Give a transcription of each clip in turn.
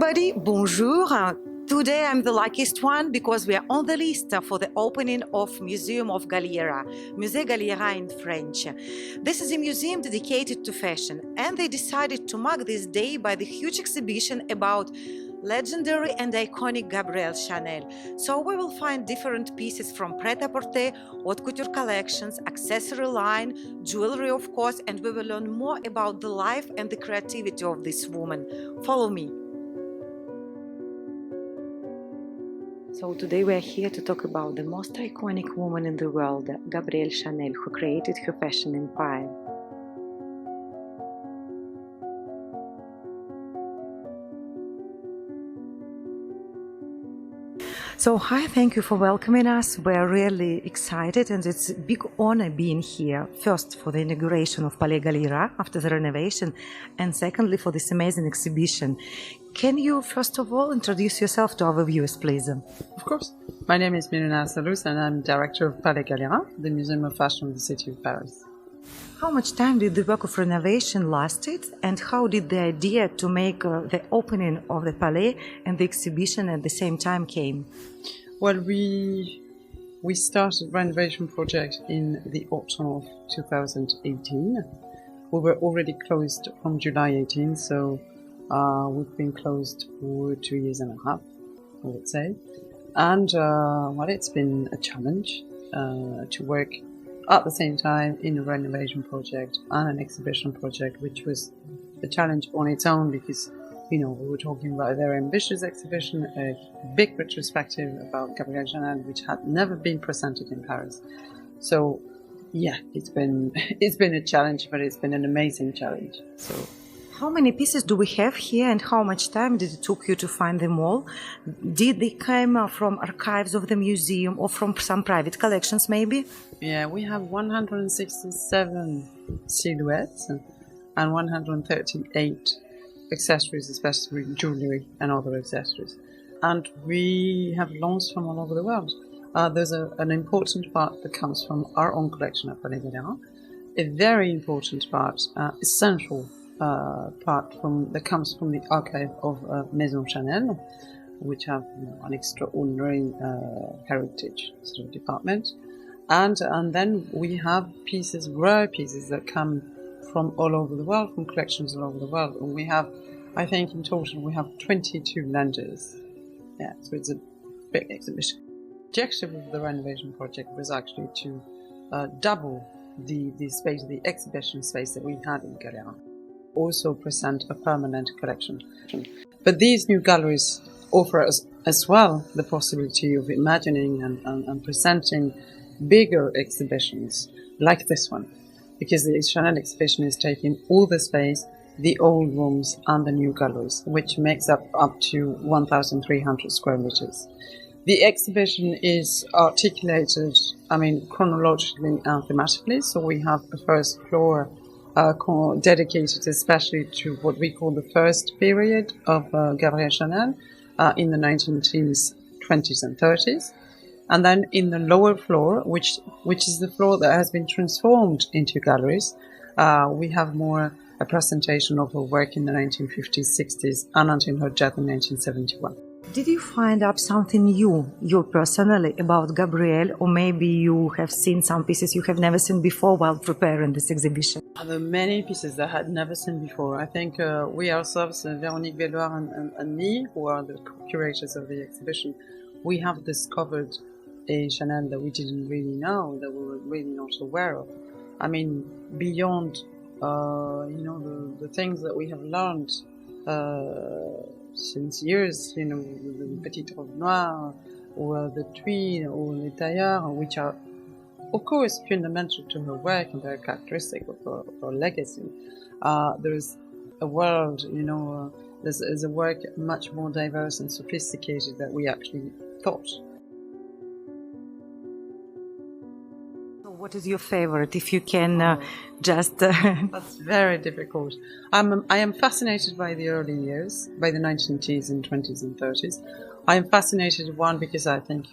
everybody, bonjour. Today I'm the luckiest one because we are on the list for the opening of Museum of Galliera, Museo Galliera in French. This is a museum dedicated to fashion, and they decided to mark this day by the huge exhibition about legendary and iconic Gabrielle Chanel. So we will find different pieces from pret-a-porter, haute couture collections, accessory line, jewelry of course, and we will learn more about the life and the creativity of this woman. Follow me. So today we are here to talk about the most iconic woman in the world, Gabrielle Chanel, who created her fashion empire. So hi, thank you for welcoming us. We're really excited and it's a big honor being here. First for the inauguration of Palais Galliera after the renovation, and secondly for this amazing exhibition. Can you first of all introduce yourself to our viewers, please? Of course. My name is Yana and I'm director of Palais Galliera, the Museum of Fashion of the City of Paris. How much time did the work of renovation lasted, and how did the idea to make the opening of the Palais and the exhibition at the same time came? Well, we started renovation project in the autumn of 2018. We were already closed from July 18, so we've been closed for 2 years and a half, I would say. And well, it's been a challenge to work at the same time in a renovation project and an exhibition project, which was a challenge on its own because, you know, we were talking about a very ambitious exhibition, a big retrospective about Gabrielle Chanel, which had never been presented in Paris. So, yeah, it's been a challenge, but it's been an amazing challenge. So. How many pieces do we have here, and how much time did it take you to find them all? Did they come from archives of the museum or from some private collections maybe? Yeah, we have 167 silhouettes and 138 accessories, especially jewelry and other accessories. And we have loans from all over the world. There's an important part that comes from our own collection at Palais Galliera, a very important part, essential part that comes from the archive of Maison Chanel, which have an extraordinary heritage sort of department, and then we have pieces, rare pieces that come from all over the world, from collections all over the world, and we have, I think in total we have 22 lenders. Yeah, so it's a big exhibition. The objective of the renovation project was actually to double the space, the exhibition space that we had in Galliera. Also present a permanent collection. But these new galleries offer us as well the possibility of imagining and presenting bigger exhibitions like this one, because the Chanel exhibition is taking all the space, the old rooms and the new galleries, which makes up to 1,300 square meters. The exhibition is articulated, chronologically and thematically, so we have the first floor dedicated especially to what we call the first period of Gabrielle Chanel in the 1910s, 20s and 30s. And then in the lower floor, which is the floor that has been transformed into galleries, we have more a presentation of her work in the 1950s, 60s and until her death in 1971. Did you find out something new, you personally, about Gabrielle, or maybe you have seen some pieces you have never seen before while preparing this exhibition? There are many pieces that I had never seen before. I think we ourselves, Véronique Belloir and me, who are the curators of the exhibition, we have discovered a Chanel that we didn't really know, that we were really not aware of. I mean, beyond, the things that we have learned since years, the Petite Robe Noire, or the tweed, or les tailleurs, which are, of course, fundamental to her work and very characteristic of her legacy. There is a world, there's a work much more diverse and sophisticated than we actually thought. What is your favorite, if you can just... That's very difficult. I am fascinated by the early years, by the 1910s and 20s and 30s. I am fascinated, one, because I think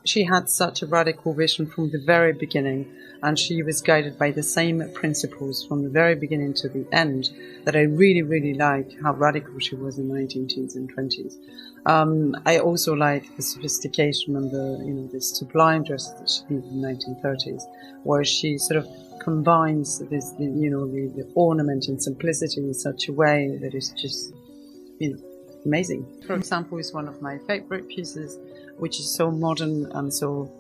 she had such a radical vision from the very beginning, and she was guided by the same principles from the very beginning to the end, that I really, really like how radical she was in the 19 teens and 20s. I also like the sophistication and the sublime dresses that she did in the 1930s, where she sort of combines the ornament and simplicity in such a way that is just, amazing. For example, is one of my favorite pieces, which is so modern and so,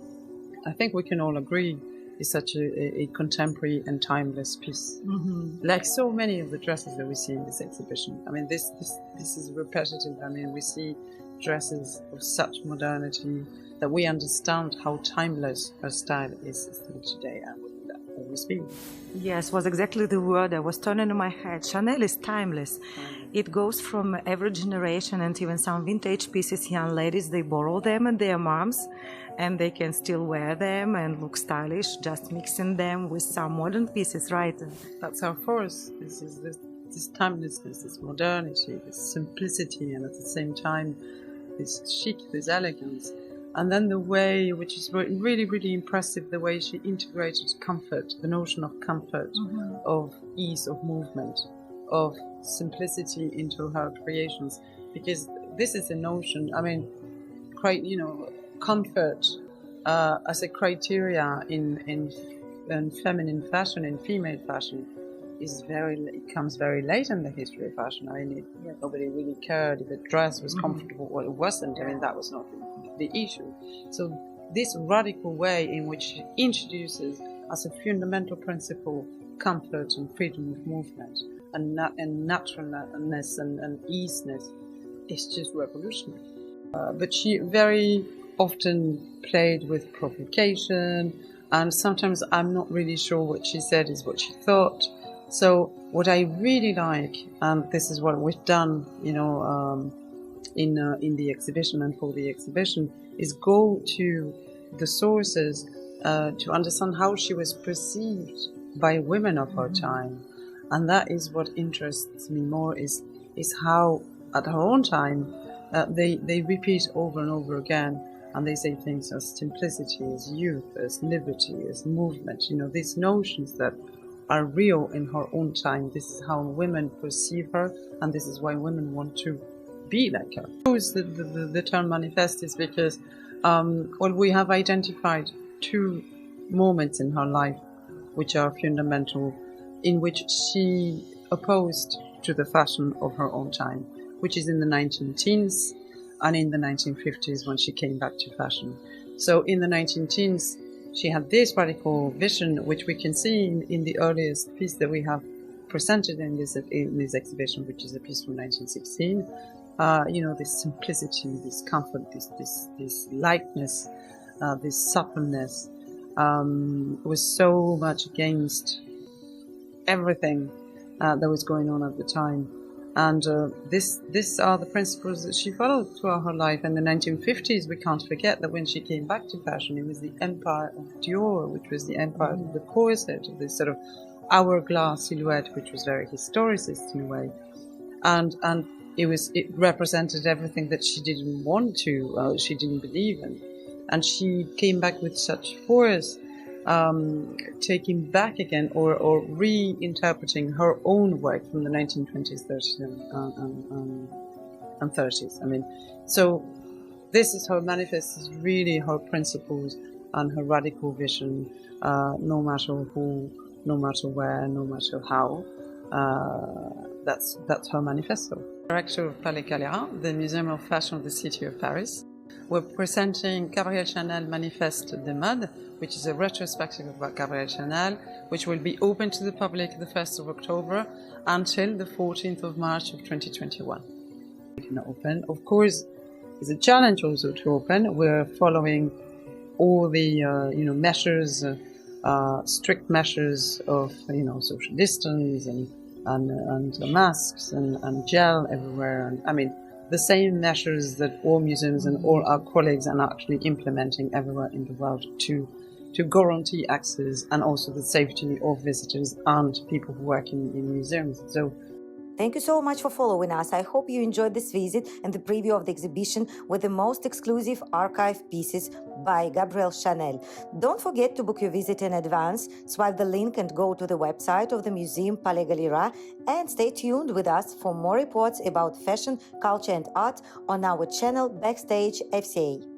I think we can all agree, is such a contemporary and timeless piece. Mm-hmm. Like so many of the dresses that we see in this exhibition. I mean, this is repetitive. I mean, we see dresses of such modernity that we understand how timeless her style is still today, and will always be. Yes, was exactly the word that was turning in my head. Chanel is timeless. It goes from every generation, and even some vintage pieces, young ladies, they borrow them and their moms, and they can still wear them and look stylish, just mixing them with some modern pieces, right? That's our force. This is this timelessness, this modernity, this simplicity, and at the same time, this chic, this elegance. And then the way, which is really, really impressive, the way she integrated comfort, the notion of comfort, mm-hmm. of ease of movement, of simplicity into her creations. Because this is a notion, I mean, comfort as a criteria in feminine fashion, in female fashion, it comes very late in the history of fashion. I mean, nobody really cared if a dress was comfortable or it wasn't. I mean, that was not the issue. So this radical way in which she introduces as a fundamental principle comfort and freedom of movement and naturalness and easiness is just revolutionary. But she very often played with provocation, and sometimes I'm not really sure what she said is what she thought. So what I really like, and this is what we've done, in the exhibition and for the exhibition, is go to the sources to understand how she was perceived by women of her time. And that is what interests me more, is how at her own time they repeat over and over again, and they say things as simplicity, as youth, as liberty, as movement, these notions that are real in her own time. This is how women perceive her, and this is why women want to be like her. I use the term manifest is because we have identified two moments in her life which are fundamental, in which she opposed to the fashion of her own time, which is in the 19-teens and in the 1950s when she came back to fashion. So in the 19-teens, she had this radical vision, which we can see in the earliest piece that we have presented in this exhibition, which is a piece from 1916. This simplicity, this comfort, this lightness, this suppleness was so much against everything that was going on at the time. And these are the principles that she followed throughout her life. In the 1950s, we can't forget that when she came back to fashion, it was the empire of Dior, which was the empire of the corset, of this sort of hourglass silhouette, which was very historicist in a way. And it represented everything that she didn't want to, she didn't believe in. And she came back with such force, taking back again or reinterpreting her own work from the 1920s, 30s, and 30s. I mean, so this is her manifest, is really her principles and her radical vision, no matter who, no matter where, no matter how. That's her manifesto. Director of Palais Galliera, the Museum of Fashion of the City of Paris. We're presenting Gabrielle Chanel Manifeste de Mode, which is a retrospective about Gabrielle Chanel, which will be open to the public the 1st of October until the 14th of March of 2021. We can open. Of course, it's a challenge also to open. We're following all the measures, strict measures of social distance and masks and gel everywhere. And I mean, the same measures that all museums and all our colleagues are actually implementing everywhere in the world to guarantee access and also the safety of visitors and people who work in museums. So Thank you so much for following us. I hope you enjoyed this visit and the preview of the exhibition with the most exclusive archive pieces by Gabrielle Chanel. Don't forget to book your visit in advance, swipe the link and go to the website of the museum Palais Galliera, and stay tuned with us for more reports about fashion, culture and art on our channel Backstage FCA.